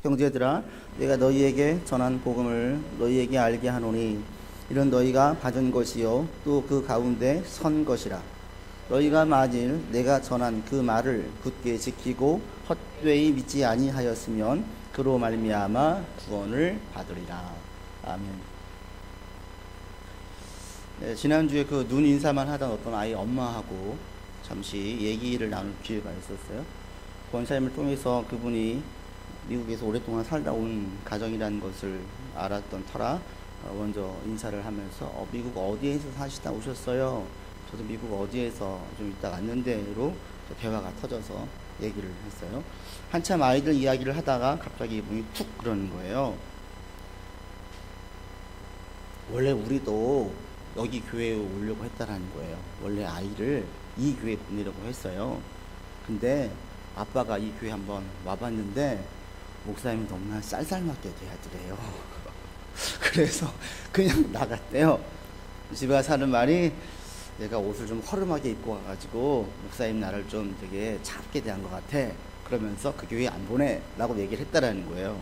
형제들아 내가 너희에게 전한 복음을 너희에게 알게 하노니 이런 너희가 받은 것이요 또 그 가운데 선 것이라. 너희가 만일 내가 전한 그 말을 굳게 지키고 헛되이 믿지 아니하였으면 그로 말미암아 구원을 받으리라. 아멘. 네, 지난주에 그 눈 인사만 하던 어떤 아이 엄마하고 잠시 얘기를 나눌 기회가 있었어요. 권사님을 통해서 그분이 미국에서 오랫동안 살다 온 가정이라는 것을 알았던 터라 먼저 인사를 하면서 미국 어디에서 사시다 오셨어요? 저도 미국 어디에서 좀 있다 왔는데로 대화가 터져서 얘기를 했어요. 한참 아이들 이야기를 하다가 갑자기 이분이 툭 그러는 거예요. 원래 우리도 여기 교회에 오려고 했다라는 거예요. 원래 아이를 이 교회에 보내려고 했어요. 근데 아빠가 이 교회 한번 와봤는데 목사님이 너무나 쌀쌀맞게 대하더래요. 그래서 그냥 나갔대요. 집에 가서 하는 말이 내가 옷을 좀 허름하게 입고 와가지고 목사님 나를 좀 되게 차갑게 대한 것 같아. 그러면서 그 교회 안 보내 라고 얘기를 했다라는 거예요.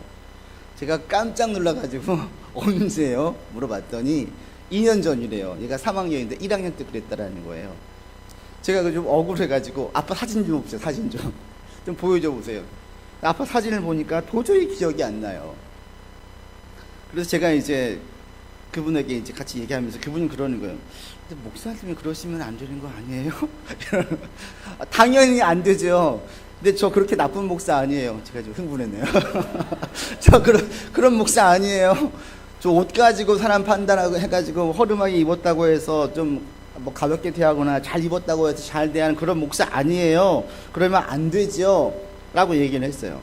제가 깜짝 놀라가지고 언제요? 물어봤더니 2년 전이래요. 얘가 3학년인데 1학년 때 그랬다라는 거예요. 제가 좀 억울해가지고 아빠 사진 좀 보세요. 사진 좀 보여줘 보세요. 아빠 사진을 보니까 도저히 기억이 안 나요. 그래서 제가 이제 그분에게 이제 같이 얘기하면서 그분이 그러는 거예요. 근데 목사님이 그러시면 안 되는 거 아니에요? 당연히 안 되죠. 근데 저 그렇게 나쁜 목사 아니에요. 제가 좀 흥분했네요. 저 그런 목사 아니에요. 저 옷 가지고 사람 판단하고 해가지고 허름하게 입었다고 해서 좀 뭐 가볍게 대하거나 잘 입었다고 해서 잘 대하는 그런 목사 아니에요. 그러면 안 되죠. 라고 얘기를 했어요.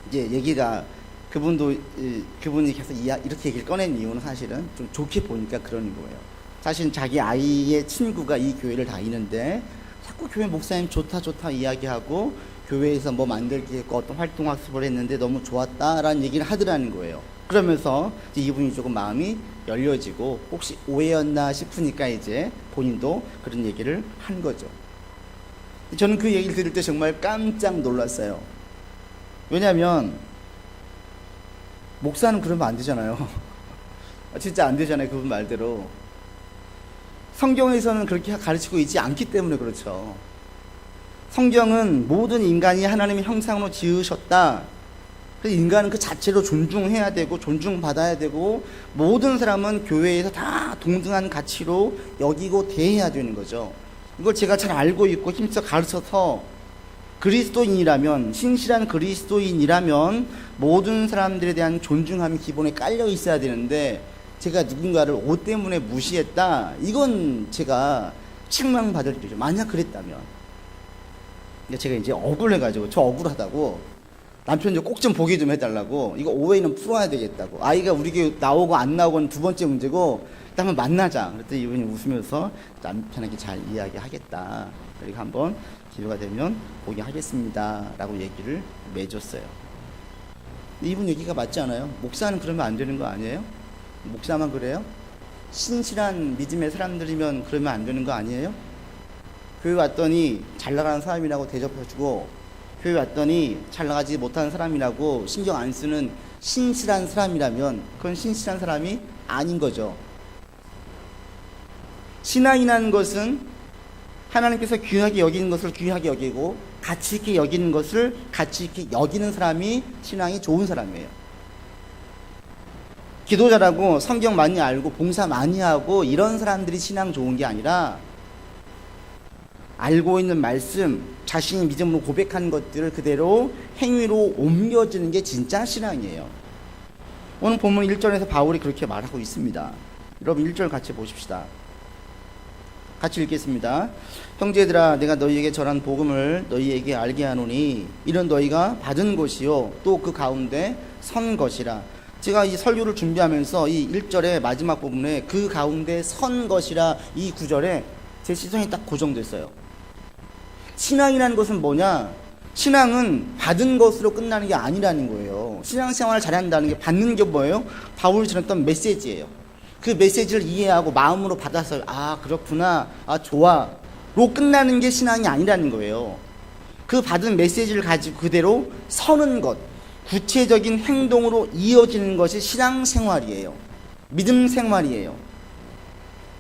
이제 얘기가 그분이 계속 이렇게 얘기를 꺼낸 이유는 사실은 좀 좋게 보니까 그러는 거예요. 사실 자기 아이의 친구가 이 교회를 다니는데 자꾸 교회 목사님 좋다 이야기하고 교회에서 뭐 만들기 했고 어떤 활동 학습을 했는데 너무 좋았다라는 얘기를 하더라는 거예요. 그러면서 이제 이분이 조금 마음이 열려지고 혹시 오해였나 싶으니까 이제 본인도 그런 얘기를 한 거죠. 저는 그 얘기를 들을 때 정말 깜짝 놀랐어요. 왜냐하면 목사는 그러면 안 되잖아요. 진짜 안 되잖아요. 그분 말대로. 성경에서는 그렇게 가르치고 있지 않기 때문에 그렇죠. 성경은 모든 인간이 하나님의 형상으로 지으셨다. 그래서 인간은 그 자체로 존중해야 되고 존중받아야 되고 모든 사람은 교회에서 다 동등한 가치로 여기고 대해야 되는 거죠. 이걸 제가 잘 알고 있고 힘써 가르쳐서 그리스도인이라면, 신실한 그리스도인이라면 모든 사람들에 대한 존중함이 기본에 깔려 있어야 되는데 제가 누군가를 옷 때문에 무시했다? 이건 제가 책망받을 일이죠. 만약 그랬다면. 제가 이제 억울해가지고 저 억울하다고 남편 좀 꼭 좀 보게 좀 해달라고, 이거 오해는 풀어야 되겠다고, 아이가 우리 교회 나오고 안 나오고는 두 번째 문제고 일단 한번 만나자. 그랬더니 이분이 웃으면서 남편에게 잘 이야기하겠다, 그리고 한번 기회가 되면 보게 하겠습니다 라고 얘기를 맺었어요. 이분 얘기가 맞지 않아요? 목사는 그러면 안 되는 거 아니에요? 목사만 그래요? 신실한 믿음의 사람들이면 그러면 안 되는 거 아니에요? 교회 왔더니 잘 나가는 사람이라고 대접해주고, 교회 왔더니 잘 나가지 못하는 사람이라고 신경 안 쓰는 신실한 사람이라면 그건 신실한 사람이 아닌 거죠. 신앙이라는 것은 하나님께서 귀하게 여기는 것을 귀하게 여기고 가치 있게 여기는 것을 가치 있게 여기는 사람이 신앙이 좋은 사람이에요. 기도 잘하고 성경 많이 알고 봉사 많이 하고 이런 사람들이 신앙 좋은 게 아니라 알고 있는 말씀, 자신이 믿음으로 고백하는 것들을 그대로 행위로 옮겨지는 게 진짜 신앙이에요. 오늘 본문 1절에서 바울이 그렇게 말하고 있습니다. 여러분 1절 같이 보십시다. 같이 읽겠습니다. 형제들아 내가 너희에게 전한 복음을 너희에게 알게 하노니 이런 너희가 받은 것이요 또 그 가운데 선 것이라. 제가 이 설교를 준비하면서 이 1절의 마지막 부분에 그 가운데 선 것이라 이 구절에 제 시선이 딱 고정됐어요. 신앙이라는 것은 뭐냐? 신앙은 받은 것으로 끝나는 게 아니라는 거예요. 신앙생활을 잘한다는 게 받는 게 뭐예요? 바울이 전했던 메시지예요. 그 메시지를 이해하고 마음으로 받아서 아 그렇구나, 아 좋아 로 끝나는 게 신앙이 아니라는 거예요. 그 받은 메시지를 가지고 그대로 서는 것, 구체적인 행동으로 이어지는 것이 신앙생활이에요. 믿음 생활이에요.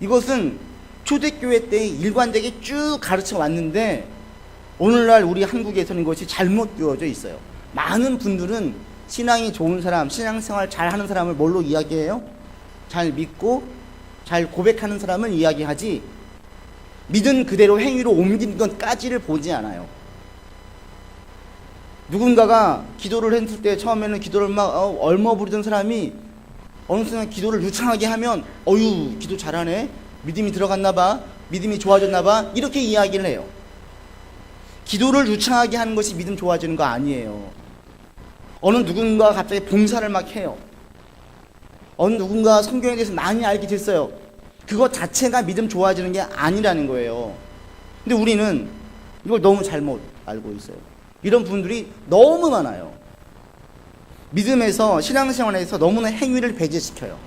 이것은 초대교회 때 일관되게 쭉 가르쳐 왔는데 오늘날 우리 한국에서는 이것이 잘못 되어져 있어요. 많은 분들은 신앙이 좋은 사람, 신앙생활 잘하는 사람을 뭘로 이야기해요? 잘 믿고 잘 고백하는 사람을 이야기하지 믿은 그대로 행위로 옮기는 것까지를 보지 않아요. 누군가가 기도를 했을 때 처음에는 기도를 막 얼머부리던 사람이 어느 순간 기도를 유창하게 하면 어유 기도 잘하네, 믿음이 들어갔나 봐, 믿음이 좋아졌나 봐, 이렇게 이야기를 해요. 기도를 유창하게 하는 것이 믿음 좋아지는 거 아니에요. 어느 누군가가 갑자기 봉사를 막 해요. 어느 누군가가 성경에 대해서 많이 알게 됐어요. 그것 자체가 믿음 좋아지는 게 아니라는 거예요. 근데 우리는 이걸 너무 잘못 알고 있어요. 이런 분들이 너무 많아요. 믿음에서, 신앙생활에서 너무나 행위를 배제시켜요.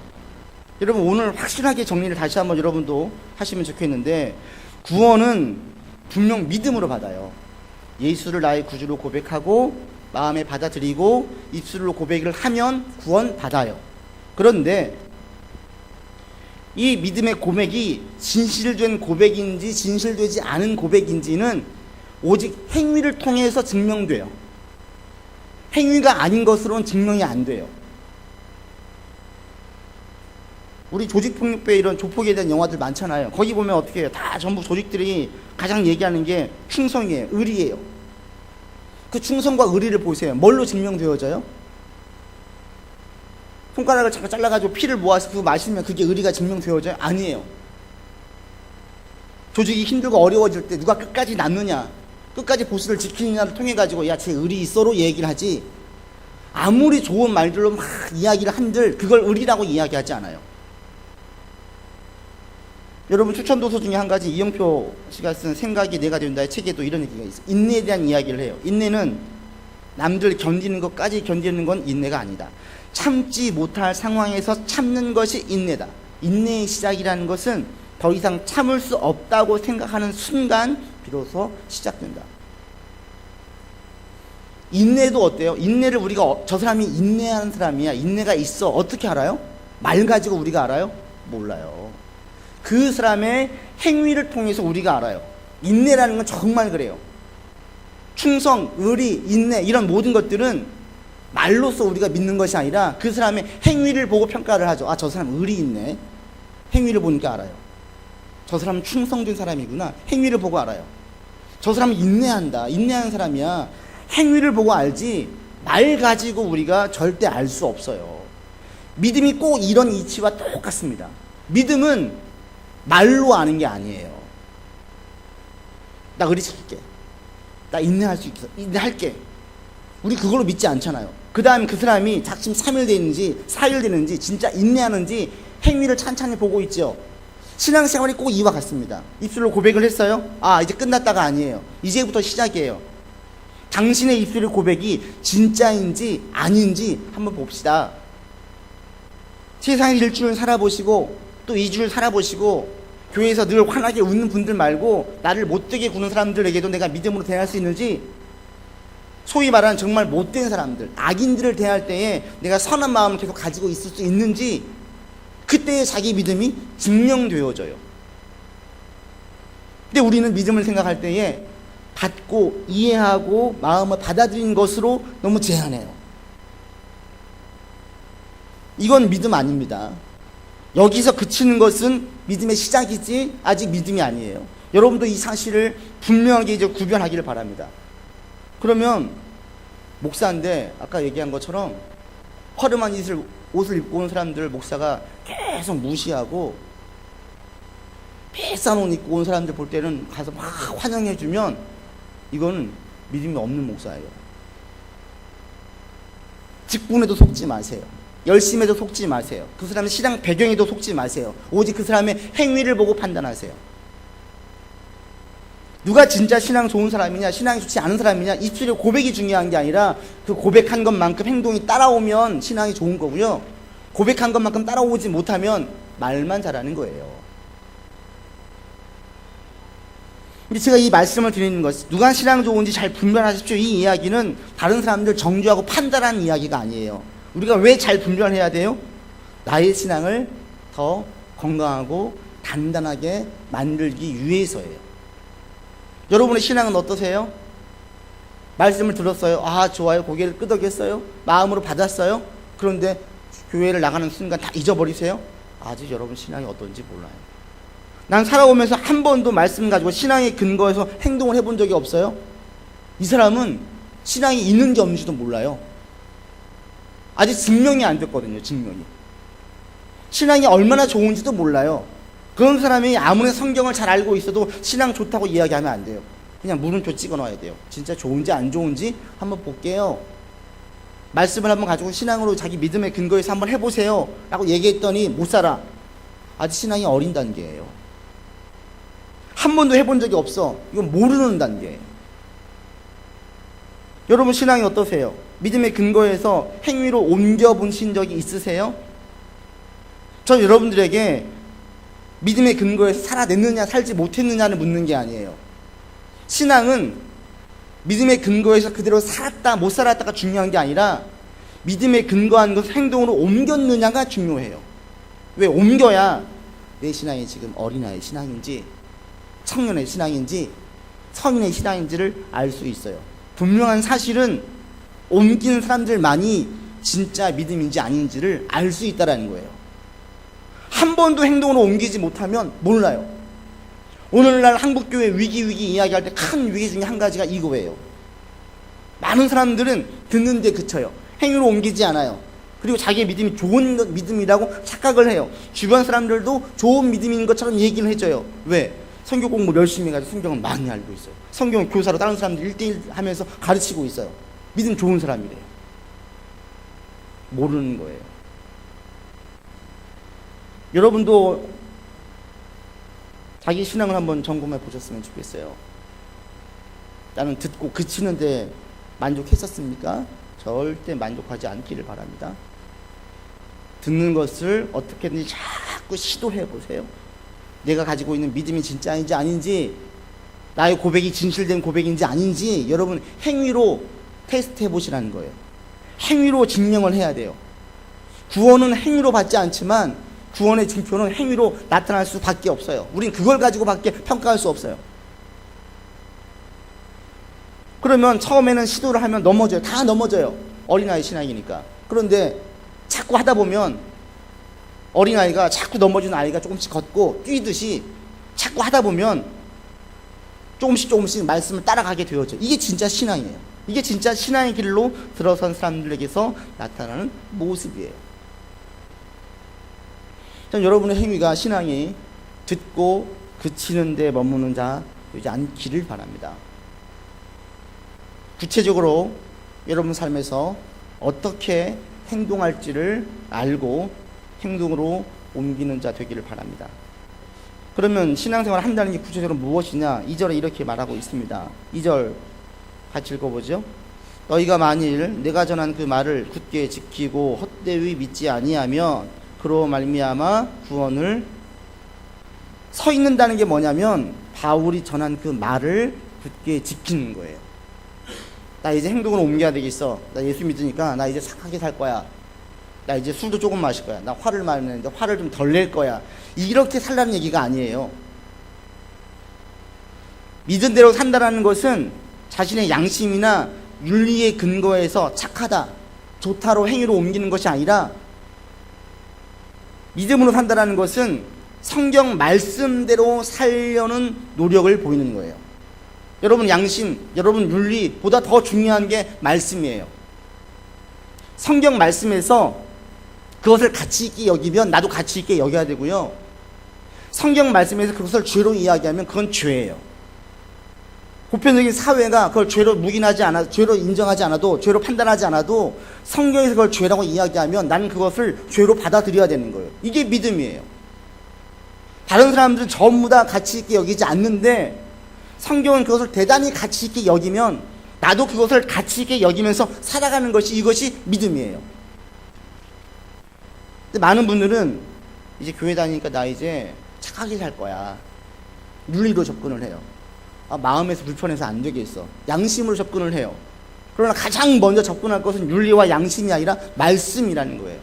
여러분, 오늘 확실하게 정리를 다시 한번 여러분도 하시면 좋겠는데, 구원은 분명 믿음으로 받아요. 예수를 나의 구주로 고백하고 마음에 받아들이고 입술로 고백을 하면 구원 받아요. 그런데 이 믿음의 고백이 진실된 고백인지 진실되지 않은 고백인지는 오직 행위를 통해서 증명돼요. 행위가 아닌 것으로는 증명이 안 돼요. 우리 조직폭력배 이런 조폭에 대한 영화들 많잖아요. 거기 보면 어떻게 해요? 다 전부 조직들이 가장 얘기하는 게 충성이에요. 의리예요. 그 충성과 의리를 보세요. 뭘로 증명되어져요? 손가락을 잠깐 잘라가지고 피를 모아서 그거 마시면 그게 의리가 증명되어져요? 아니에요. 조직이 힘들고 어려워질 때 누가 끝까지 남느냐, 끝까지 보스를 지키느냐를 통해가지고 야, 쟤 의리 있어로 얘기를 하지, 아무리 좋은 말들로 막 이야기를 한들 그걸 의리라고 이야기하지 않아요. 여러분, 추천도서 중에 한 가지, 이영표 씨가 쓴 생각이 내가 된다의 책에도 이런 얘기가 있어요. 인내에 대한 이야기를 해요. 인내는 남들 견디는 것까지 견디는 건 인내가 아니다. 참지 못할 상황에서 참는 것이 인내다. 인내의 시작이라는 것은 더 이상 참을 수 없다고 생각하는 순간 비로소 시작된다. 인내도 어때요? 인내를 우리가 저 사람이 인내하는 사람이야, 인내가 있어, 어떻게 알아요? 말 가지고 우리가 알아요? 몰라요. 그 사람의 행위를 통해서 우리가 알아요. 인내라는 건 정말 그래요. 충성, 의리, 인내, 이런 모든 것들은 말로써 우리가 믿는 것이 아니라 그 사람의 행위를 보고 평가를 하죠. 아, 저 사람 의리 있네. 행위를 보니까 알아요. 저 사람은 충성된 사람이구나. 행위를 보고 알아요. 저 사람은 인내한다. 인내하는 사람이야. 행위를 보고 알지 말 가지고 우리가 절대 알 수 없어요. 믿음이 꼭 이런 이치와 똑같습니다. 믿음은 말로 아는 게 아니에요. 나 의리 지킬게. 나 인내할 수 있어. 인내할게. 우리 그걸로 믿지 않잖아요. 그 다음에 그 사람이 작심 3일 되는지 4일 되는지 진짜 인내하는지 행위를 찬찬히 보고 있죠. 신앙생활이 꼭 이와 같습니다. 입술로 고백을 했어요? 아, 이제 끝났다가 아니에요. 이제부터 시작이에요. 당신의 입술의 고백이 진짜인지 아닌지 한번 봅시다. 세상에 일주일 살아보시고 또 2주를 살아보시고 교회에서 늘 환하게 웃는 분들 말고 나를 못되게 구는 사람들에게도 내가 믿음으로 대할 수 있는지, 소위 말하는 정말 못된 사람들, 악인들을 대할 때에 내가 선한 마음을 계속 가지고 있을 수 있는지, 그때의 자기 믿음이 증명되어져요. 근데 우리는 믿음을 생각할 때에 받고 이해하고 마음을 받아들이는 것으로 너무 제한해요. 이건 믿음 아닙니다. 여기서 그치는 것은 믿음의 시작이지 아직 믿음이 아니에요. 여러분도 이 사실을 분명하게 이제 구별하기를 바랍니다. 그러면 목사인데 아까 얘기한 것처럼 허름한 옷을 입고 온 사람들 목사가 계속 무시하고, 비싼 옷 입고 온 사람들 볼 때는 가서 막 환영해주면 이건 믿음이 없는 목사예요. 직분에도 속지 마세요. 열심에도 속지 마세요. 그 사람의 신앙 배경에도 속지 마세요. 오직 그 사람의 행위를 보고 판단하세요. 누가 진짜 신앙 좋은 사람이냐, 신앙이 좋지 않은 사람이냐, 입술의 고백이 중요한 게 아니라 그 고백한 것만큼 행동이 따라오면 신앙이 좋은 거고요. 고백한 것만큼 따라오지 못하면 말만 잘하는 거예요. 근데 제가 이 말씀을 드리는 것, 누가 신앙 좋은지 잘 분별하십시오. 이 이야기는 다른 사람들 정죄하고 판단하는 이야기가 아니에요. 우리가 왜 잘 분별해야 돼요? 나의 신앙을 더 건강하고 단단하게 만들기 위해서예요. 여러분의 신앙은 어떠세요? 말씀을 들었어요. 아, 좋아요. 고개를 끄덕였어요. 마음으로 받았어요. 그런데 교회를 나가는 순간 다 잊어버리세요? 아직 여러분 신앙이 어떤지 몰라요. 난 살아오면서 한 번도 말씀 가지고 신앙의 근거에서 행동을 해본 적이 없어요. 이 사람은 신앙이 있는지 없는지도 몰라요. 아직 증명이 안 됐거든요. 증명이. 신앙이 얼마나 좋은지도 몰라요. 그런 사람이 아무리 성경을 잘 알고 있어도 신앙 좋다고 이야기하면 안 돼요. 그냥 물음표 찍어 놔야 돼요. 진짜 좋은지 안 좋은지 한번 볼게요. 말씀을 한번 가지고 신앙으로 자기 믿음의 근거에서 한번 해보세요 라고 얘기했더니 못 살아. 아직 신앙이 어린 단계예요. 한 번도 해본 적이 없어. 이건 모르는 단계예요. 여러분 신앙이 어떠세요? 믿음의 근거에서 행위로 옮겨보신 적이 있으세요? 전 여러분들에게 믿음의 근거에서 살아냈느냐 살지 못했느냐를 묻는 게 아니에요. 신앙은 믿음의 근거에서 그대로 살았다 못 살았다가 중요한 게 아니라 믿음에 근거한 것을 행동으로 옮겼느냐가 중요해요. 왜? 옮겨야 내 신앙이 지금 어린아이의 신앙인지 청년의 신앙인지 성인의 신앙인지를 알 수 있어요. 분명한 사실은 옮기는 사람들만이 진짜 믿음인지 아닌지를 알 수 있다는 거예요. 한 번도 행동으로 옮기지 못하면 몰라요. 오늘날 한국교회 위기 이야기할 때 큰 위기 중에 한 가지가 이거예요. 많은 사람들은 듣는데 그쳐요. 행위로 옮기지 않아요. 그리고 자기의 믿음이 좋은 믿음이라고 착각을 해요. 주변 사람들도 좋은 믿음인 것처럼 얘기를 해줘요. 왜? 성경 공부 열심히 해가지고 성경을 많이 알고 있어요. 성경 교사로 다른 사람들 1대1 하면서 가르치고 있어요. 믿음 좋은 사람이래요. 모르는 거예요. 여러분도 자기 신앙을 한번 점검해 보셨으면 좋겠어요. 나는 듣고 그치는데 만족했었습니까? 절대 만족하지 않기를 바랍니다. 듣는 것을 어떻게든지 자꾸 시도해 보세요. 내가 가지고 있는 믿음이 진짜인지 아닌지, 나의 고백이 진실된 고백인지 아닌지 여러분 행위로 테스트해 보시라는 거예요. 행위로 증명을 해야 돼요. 구원은 행위로 받지 않지만 구원의 증표는 행위로 나타날 수밖에 없어요. 우린 그걸 가지고밖에 평가할 수 없어요. 그러면 처음에는 시도를 하면 넘어져요. 다 넘어져요. 어린아이 신앙이니까. 그런데 자꾸 하다 보면 어린아이가 자꾸 넘어지는 아이가 조금씩 걷고 뛰듯이 자꾸 하다 보면 조금씩 말씀을 따라가게 되어져. 이게 진짜 신앙이에요. 이게 진짜 신앙의 길로 들어선 사람들에게서 나타나는 모습이에요. 전 여러분의 행위가 신앙이 듣고 그치는 데 머무는 자 되지 않기를 바랍니다. 구체적으로 여러분 삶에서 어떻게 행동할지를 알고 행동으로 옮기는 자 되기를 바랍니다. 그러면 신앙생활을 한다는 게 구체적으로 무엇이냐? 2절에 이렇게 말하고 있습니다. 2절 같이 읽어보죠. 너희가 만일 내가 전한 그 말을 굳게 지키고 헛되이 믿지 아니하면 그로 말미암아 구원을 서 있는다는 게 뭐냐면 바울이 전한 그 말을 굳게 지키는 거예요. 나 이제 행동으로 옮겨야 되겠어. 나 예수 믿으니까 나 이제 착하게 살 거야. 나 이제 술도 조금 마실 거야. 나 화를 많이 내는데 화를 좀 덜 낼 거야. 이렇게 살라는 얘기가 아니에요. 믿은 대로 산다라는 것은 자신의 양심이나 윤리의 근거에서 착하다, 좋다로 행위로 옮기는 것이 아니라 믿음으로 산다라는 것은 성경 말씀대로 살려는 노력을 보이는 거예요. 여러분 양심, 여러분 윤리보다 더 중요한 게 말씀이에요. 성경 말씀에서 그것을 가치 있게 여기면 나도 가치 있게 여겨야 되고요. 성경 말씀에서 그것을 죄로 이야기하면 그건 죄예요. 보편적인 사회가 그걸 죄로 묵인하지 않아, 죄로 인정하지 않아도, 죄로 판단하지 않아도 성경에서 그걸 죄라고 이야기하면 나는 그것을 죄로 받아들여야 되는 거예요. 이게 믿음이에요. 다른 사람들은 전부 다 가치 있게 여기지 않는데 성경은 그것을 대단히 가치 있게 여기면 나도 그것을 가치 있게 여기면서 살아가는 것이 이것이 믿음이에요. 근데 많은 분들은 이제 교회 다니니까 나 이제 착하게 살 거야. 윤리로 접근을 해요. 마음에서 불편해서 안 되겠어. 양심으로 접근을 해요. 그러나 가장 먼저 접근할 것은 윤리와 양심이 아니라 말씀이라는 거예요.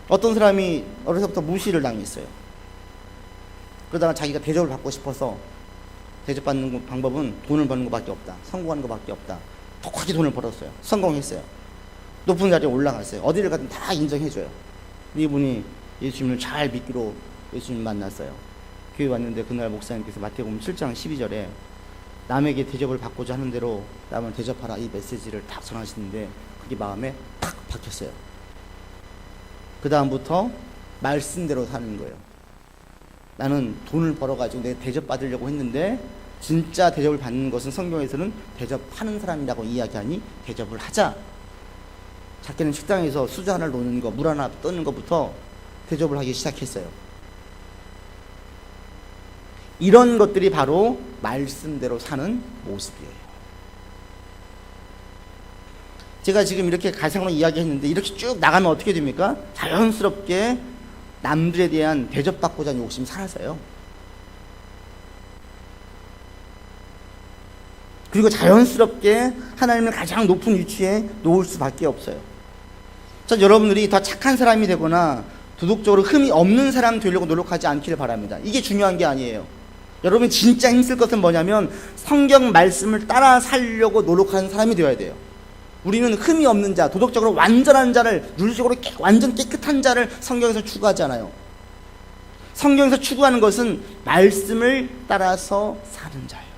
어떤 사람이 어려서부터 무시를 당했어요. 그러다가 자기가 대접을 받고 싶어서 대접받는 방법은 돈을 버는 것밖에 없다. 성공하는 것밖에 없다. 독하게 돈을 벌었어요. 성공했어요. 높은 자리에 올라갔어요. 어디를 가든 다 인정해줘요. 이분이 예수님을 잘 믿기로 예수님 만났어요. 교회 왔는데 그날 목사님께서 마태복음 7장 12절에 남에게 대접을 받고자 하는 대로 남을 대접하라 이 메시지를 딱 전하시는데 그게 마음에 팍 박혔어요. 그 다음부터 말씀대로 사는 거예요. 나는 돈을 벌어가지고 내가 대접받으려고 했는데 진짜 대접을 받는 것은 성경에서는 대접하는 사람이라고 이야기하니 대접을 하자. 자기는 식당에서 수저 하나를 놓는 거, 물 하나 떠는 것부터 대접을 하기 시작했어요. 이런 것들이 바로 말씀대로 사는 모습이에요. 제가 지금 이렇게 가상으로 이야기했는데 이렇게 쭉 나가면 어떻게 됩니까? 자연스럽게 남들에 대한 대접받고자 하는 욕심이 사라져요. 그리고 자연스럽게 하나님을 가장 높은 위치에 놓을 수밖에 없어요. 자, 여러분들이 더 착한 사람이 되거나 도덕적으로 흠이 없는 사람 되려고 노력하지 않기를 바랍니다. 이게 중요한 게 아니에요. 여러분이 진짜 힘쓸 것은 뭐냐면 성경 말씀을 따라 살려고 노력하는 사람이 되어야 돼요. 우리는 흠이 없는 자, 도덕적으로 완전한 자를, 윤리적으로 완전 깨끗한 자를 성경에서 추구하잖아요. 성경에서 추구하는 것은 말씀을 따라서 사는 자예요.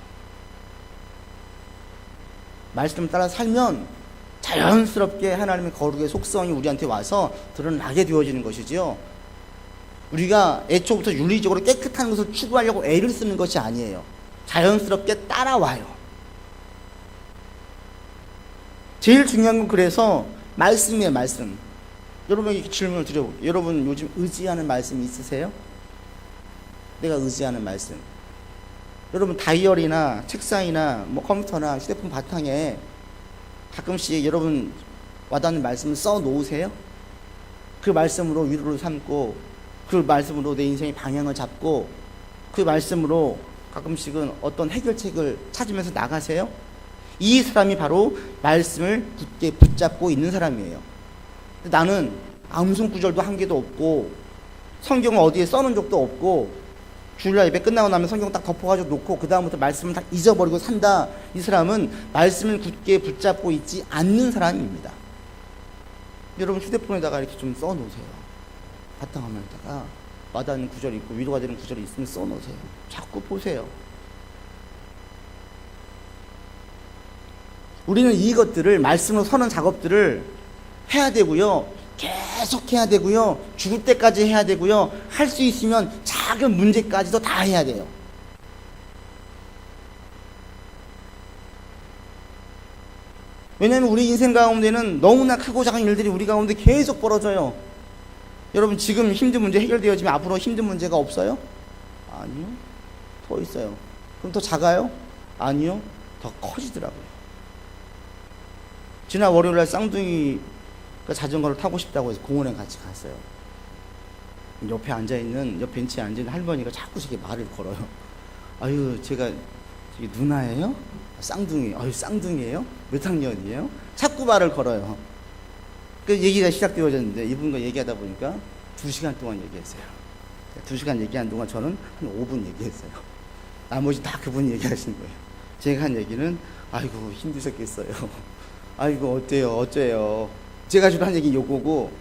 말씀을 따라 살면 자연스럽게 하나님의 거룩의 속성이 우리한테 와서 드러나게 되어지는 것이지요. 우리가 애초부터 윤리적으로 깨끗한 것을 추구하려고 애를 쓰는 것이 아니에요. 자연스럽게 따라와요. 제일 중요한 건 그래서 말씀이에요. 말씀. 여러분에게 질문을 드려볼게요. 여러분 요즘 의지하는 말씀 있으세요? 내가 의지하는 말씀. 여러분 다이어리나 책상이나 뭐 컴퓨터나 휴대폰 바탕에 가끔씩 여러분 와닿는 말씀을 써 놓으세요? 그 말씀으로 위로를 삼고 그 말씀으로 내 인생의 방향을 잡고 그 말씀으로 가끔씩은 어떤 해결책을 찾으면서 나가세요? 이 사람이 바로 말씀을 굳게 붙잡고 있는 사람이에요. 나는 암송 구절도 한 개도 없고 성경을 어디에 써놓은 적도 없고 주일날 예배 끝나고 나면 성경 딱 덮어가지고 놓고 그 다음부터 말씀을 다 잊어버리고 산다. 이 사람은 말씀을 굳게 붙잡고 있지 않는 사람입니다. 여러분 휴대폰에다가 이렇게 좀 써놓으세요. 바탕화면에다가 와닿는 구절이 있고 위로가 되는 구절이 있으면 써놓으세요. 자꾸 보세요. 우리는 이것들을 말씀으로 서는 작업들을 해야 되고요. 계속 해야 되고요. 죽을 때까지 해야 되고요. 할 수 있으면 작은 문제까지도 다 해야 돼요. 왜냐하면 우리 인생 가운데는 너무나 크고 작은 일들이 우리 가운데 계속 벌어져요. 여러분 지금 힘든 문제 해결되어지면 앞으로 힘든 문제가 없어요? 아니요. 더 있어요. 그럼 더 작아요? 아니요. 더 커지더라고요. 지난 월요일날 쌍둥이가 자전거를 타고 싶다고 해서 공원에 같이 갔어요. 옆에 앉아있는, 옆 벤치에 앉아있는 할머니가 자꾸 저게 말을 걸어요. 아유, 제가 저게 누나예요? 쌍둥이. 아유, 쌍둥이에요? 몇 학년이에요? 자꾸 말을 걸어요. 그 얘기가 시작되어졌는데 이분과 얘기하다 보니까 2시간 동안 얘기했어요. 2시간 얘기한 동안 저는 한 5분 얘기했어요. 나머지 다 그분이 얘기하시는 거예요. 제가 한 얘기는 아이고 힘드셨겠어요. 아이고 어째요. 제가 주로 한 얘기 요거고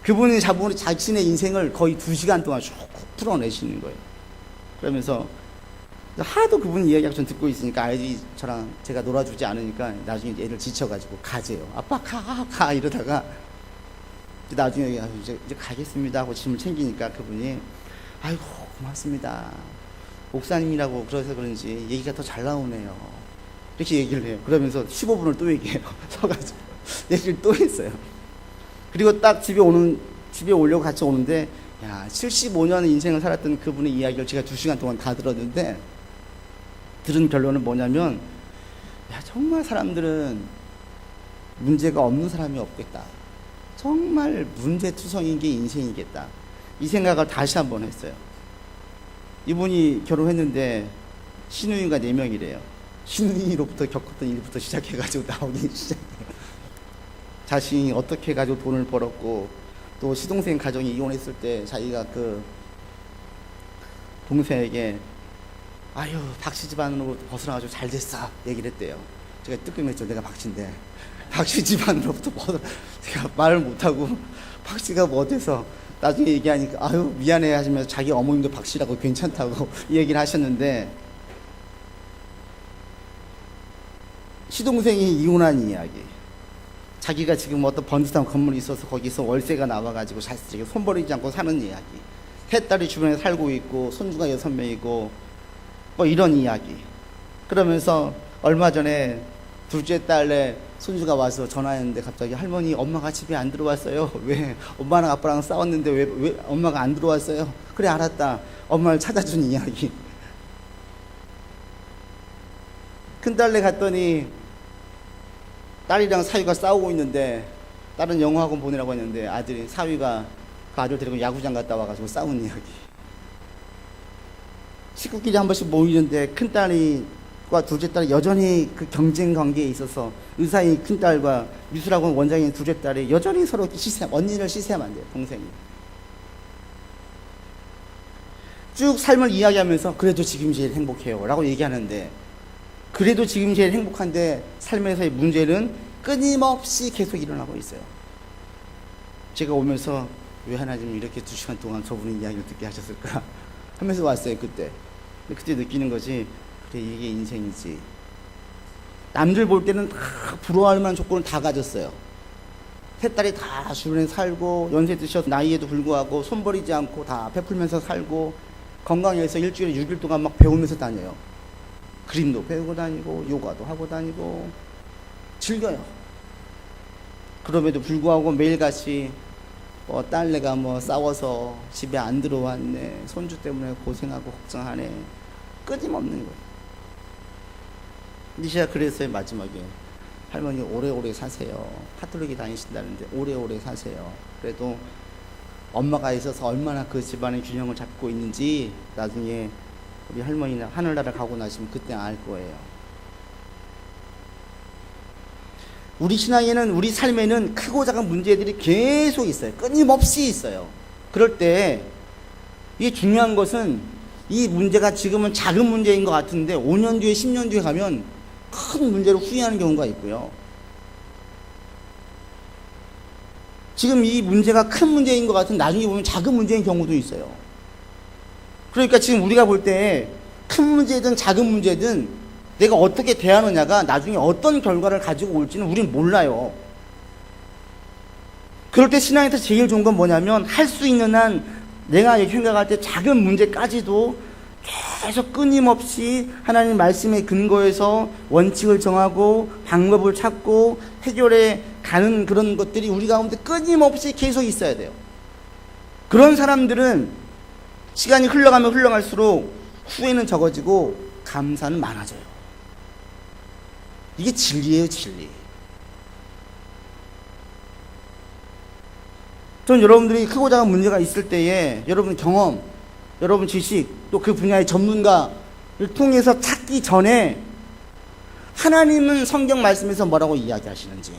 그분이 자신의 인생을 거의 2시간 동안 쭉 풀어내시는 거예요. 그러면서 하도 그분 이야기하고 전 듣고 있으니까 아이들이 저랑 제가 놀아주지 않으니까 나중에 애를 지쳐가지고 가재요. 아빠 가 이러다가 나중에 이제 가겠습니다 하고 짐을 챙기니까 그분이 아이고 고맙습니다. 목사님이라고 그래서 그런지 얘기가 더 잘 나오네요. 이렇게 얘기를 해요. 그러면서 15분을 또 얘기해요. 서가지고 얘기를 또 했어요. 그리고 딱 집에 오려고 같이 오는데, 야, 75년 인생을 살았던 그분의 이야기를 제가 2시간 동안 다 들었는데, 들은 결론은 뭐냐면, 야, 정말 사람들은 문제가 없는 사람이 없겠다. 정말 문제투성인 게 인생이겠다. 이 생각을 다시 한번 했어요. 이분이 결혼했는데 시누이가 4명이래요. 시누이로부터 겪었던 일부터 시작해가지고 나오기 시작해요. 자신이 어떻게 해가지고 돈을 벌었고, 또 시동생 가정이 이혼했을 때 자기가 그 동생에게 아유 박씨 집안으로 벗어나가지고 잘 됐어 얘기를 했대요. 제가 뜨끔했죠. 내가 박씨인데 박씨 집안으로부터 제가 말을 못하고 박씨가 뭐 어때서 나중에 얘기하니까 아유 미안해 하시면서 자기 어머님도 박씨라고 괜찮다고 이 얘기를 하셨는데, 시동생이 이혼한 이야기, 자기가 지금 어떤 번듯한 건물이 있어서 거기서 월세가 나와가지고 자식에게 손버리지 않고 사는 이야기, 셋딸이 주변에 살고 있고 손주가 6명이고 뭐 이런 이야기. 그러면서 얼마 전에 둘째 딸에 손주가 와서 전화했는데 갑자기 할머니 엄마가 집에 안 들어왔어요. 왜? 엄마랑 아빠랑 싸웠는데 왜 엄마가 안 들어왔어요? 그래 알았다. 엄마를 찾아준 이야기. 큰딸네 갔더니 딸이랑 사위가 싸우고 있는데 딸은 영어학원 보내라고 했는데 아들이 사위가 그 아들 데리고 야구장 갔다 와가지고 싸운 이야기. 식구끼리 한 번씩 모이는데 큰딸과 둘째 딸이 여전히 그 경쟁 관계에 있어서 의사인 큰딸과 미술학원 원장인 둘째 딸이 여전히 서로 언니를 시세하면 안 돼요. 동생이 쭉 삶을 이야기하면서 그래도 지금 제일 행복해요 라고 얘기하는데, 그래도 지금 제일 행복한데 삶에서의 문제는 끊임없이 계속 일어나고 있어요. 제가 오면서 왜 하나님 이렇게 2시간 동안 저분의 이야기를 듣게 하셨을까 하면서 왔어요. 그때 느끼는 거지. 그래 이게 인생이지. 남들 볼 때는 다 부러워할 만한 조건을 다 가졌어요. 세 딸이 다 주변에 살고 연세 드셔서 나이에도 불구하고 손버리지 않고 다 베풀면서 살고 건강해서 일주일에 6일 동안 막 배우면서 다녀요. 그림도 배우고 다니고 요가도 하고 다니고 즐겨요. 그럼에도 불구하고 매일같이 딸내가 싸워서 집에 안 들어왔네, 손주 때문에 고생하고 걱정하네, 끊임없는 거예요. 근데 제가 그랬어요. 마지막에 할머니 오래오래 사세요. 카톨릭이 다니신다는데 오래오래 사세요. 그래도 엄마가 있어서 얼마나 그 집안의 균형을 잡고 있는지 나중에 우리 할머니는 하늘나라 가고 나시면 그때 알 거예요. 우리 신앙에는, 우리 삶에는 크고 작은 문제들이 계속 있어요. 끊임없이 있어요. 그럴 때 이게 중요한 것은 이 문제가 지금은 작은 문제인 것 같은데 5년 뒤에 10년 뒤에 가면 큰 문제로 후회하는 경우가 있고요. 지금 이 문제가 큰 문제인 것 같은 나중에 보면 작은 문제인 경우도 있어요. 그러니까 지금 우리가 볼 때 큰 문제든 작은 문제든 내가 어떻게 대하느냐가 나중에 어떤 결과를 가지고 올지는 우리는 몰라요. 그럴 때 신앙에서 제일 좋은 건 뭐냐면 할 수 있는 한 내가 생각할 때 작은 문제까지도 계속 끊임없이 하나님 말씀의 근거에서 원칙을 정하고 방법을 찾고 해결해 가는 그런 것들이 우리 가운데 끊임없이 계속 있어야 돼요. 그런 사람들은 시간이 흘러가면 흘러갈수록 후회는 적어지고 감사는 많아져요. 이게 진리예요, 진리. 전 여러분들이 크고 작은 문제가 있을 때에 여러분 경험, 여러분 지식, 또 그 분야의 전문가를 통해서 찾기 전에 하나님은 성경 말씀에서 뭐라고 이야기하시는지,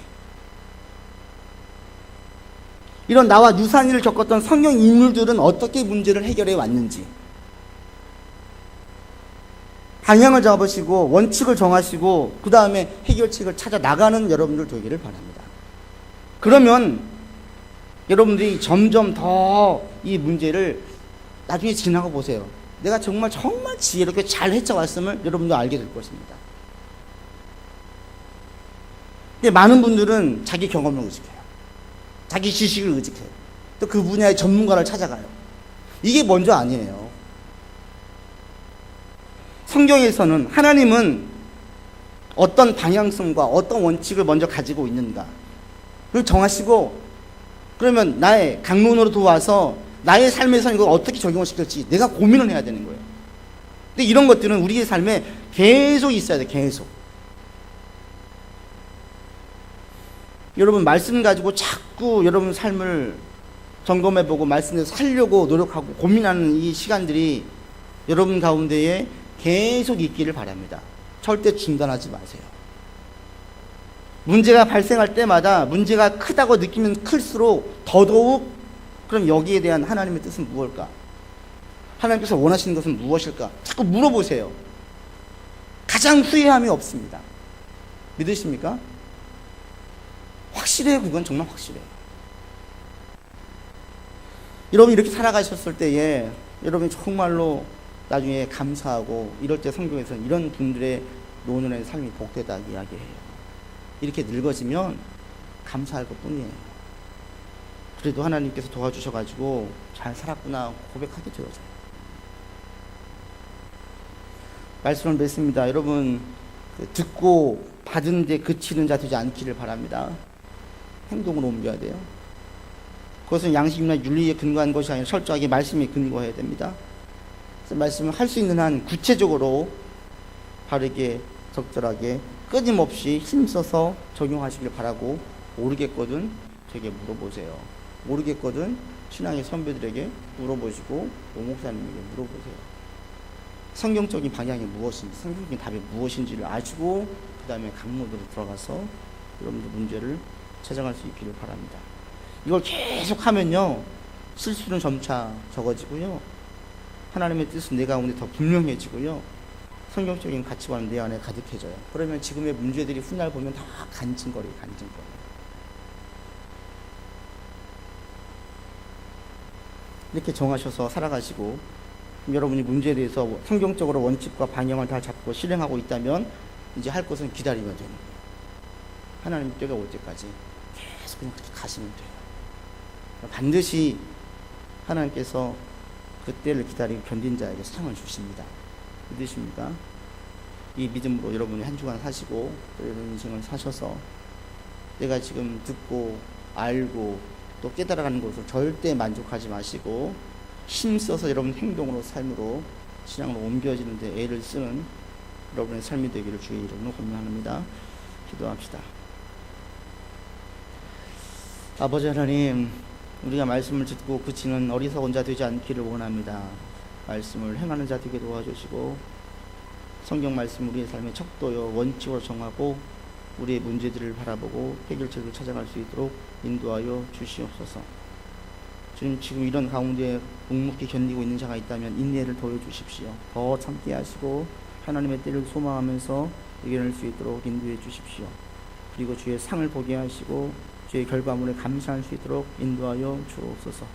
이런 나와 유사한 일을 겪었던 성경 인물들은 어떻게 문제를 해결해 왔는지 방향을 잡으시고 원칙을 정하시고 그 다음에 해결책을 찾아 나가는 여러분들 되기를 바랍니다. 그러면 여러분들이 점점 더 이 문제를 나중에 지나가 보세요. 내가 정말 지혜롭게 잘 헤쳐왔음을 여러분도 알게 될 것입니다. 근데 많은 분들은 자기 경험을 의식해요. 자기 지식을 의식해요. 또 그 분야의 전문가를 찾아가요. 이게 먼저 아니에요. 성경에서는 하나님은 어떤 방향성과 어떤 원칙을 먼저 가지고 있는가 그걸 정하시고, 그러면 나의 강론으로 들어와서 나의 삶에서 이걸 어떻게 적용을 시킬지 내가 고민을 해야 되는 거예요. 근데 이런 것들은 우리의 삶에 계속 있어야 돼. 계속. 여러분 말씀 가지고 자꾸 여러분 삶을 점검해보고 말씀에서 살려고 노력하고 고민하는 이 시간들이 여러분 가운데에 계속 있기를 바랍니다. 절대 중단하지 마세요. 문제가 발생할 때마다 문제가 크다고 느끼면 클수록 더더욱 그럼 여기에 대한 하나님의 뜻은 무엇일까? 하나님께서 원하시는 것은 무엇일까? 자꾸 물어보세요. 가장 후회함이 없습니다. 믿으십니까? 확실해요. 그건 정말 확실해요. 여러분 이렇게 살아가셨을 때에 여러분이 정말로 나중에 감사하고 이럴 때 성경에서는 이런 분들의 노년의 삶이 복되다 이야기해요. 이렇게 늙어지면 감사할 것뿐이에요. 그래도 하나님께서 도와주셔가지고 잘 살았구나 고백하게 되어져요. 말씀을 맺습니다. 여러분 듣고 받은 데 그치는 자 되지 않기를 바랍니다. 행동으로 옮겨야 돼요. 그것은 양심이나 윤리에 근거한 것이 아니라 철저하게 말씀에 근거해야 됩니다. 그래서 말씀을 할 수 있는 한 구체적으로 바르게 적절하게 끊임없이 힘써서 적용하시길 바라고, 모르겠거든 되게 물어보세요. 모르겠거든 신앙의 선배들에게 물어보시고 목사님에게 물어보세요. 성경적인 방향이 무엇인지, 성경적인 답이 무엇인지를 아시고 그 다음에 강론으로 들어가서 여러분들 문제를 찾아갈 수 있기를 바랍니다. 이걸 계속 하면요 실수는 점차 적어지고요, 하나님의 뜻은 내 가운데 더 분명해지고요, 성경적인 가치관은 내 안에 가득해져요. 그러면 지금의 문제들이 훗날 보면 다 간증거리예요. 이렇게 정하셔서 살아가시고, 여러분이 문제에 대해서 성경적으로 원칙과 방향을 다 잡고 실행하고 있다면 이제 할 것은 기다리면 되는 거예요. 하나님 때가 올 때까지 계속 그냥 그렇게 가시면 돼요. 반드시 하나님께서 그 때를 기다리고 견딘 자에게 상을 주십니다. 믿으십니까? 이 믿음으로 여러분이 한 주간 사시고 여러분 인생을 사셔서 내가 지금 듣고 알고 또 깨달아가는 것을 절대 만족하지 마시고 힘써서 여러분 행동으로 삶으로 신앙으로 옮겨지는 데 애를 쓰는 여러분의 삶이 되기를 주의 이름으로 권면합니다. 기도합시다. 아버지 하나님, 우리가 말씀을 듣고 그치는 어리석은 자 되지 않기를 원합니다. 말씀을 행하는 자 되게 도와주시고 성경 말씀 우리의 삶의 척도요 원칙으로 정하고 우리의 문제들을 바라보고 해결책을 찾아갈 수 있도록 인도하여 주시옵소서. 주님, 지금 이런 가운데 묵묵히 견디고 있는 자가 있다면 인내를 도와주십시오. 더 참게 하시고 하나님의 때를 소망하면서 이겨낼 수 있도록 인도해 주십시오. 그리고 주의 상을 보게 하시고 주의 결과물에 감사할 수 있도록 인도하여 주옵소서.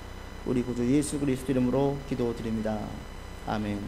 우리 구주 예수 그리스도 이름으로 기도드립니다. 아멘.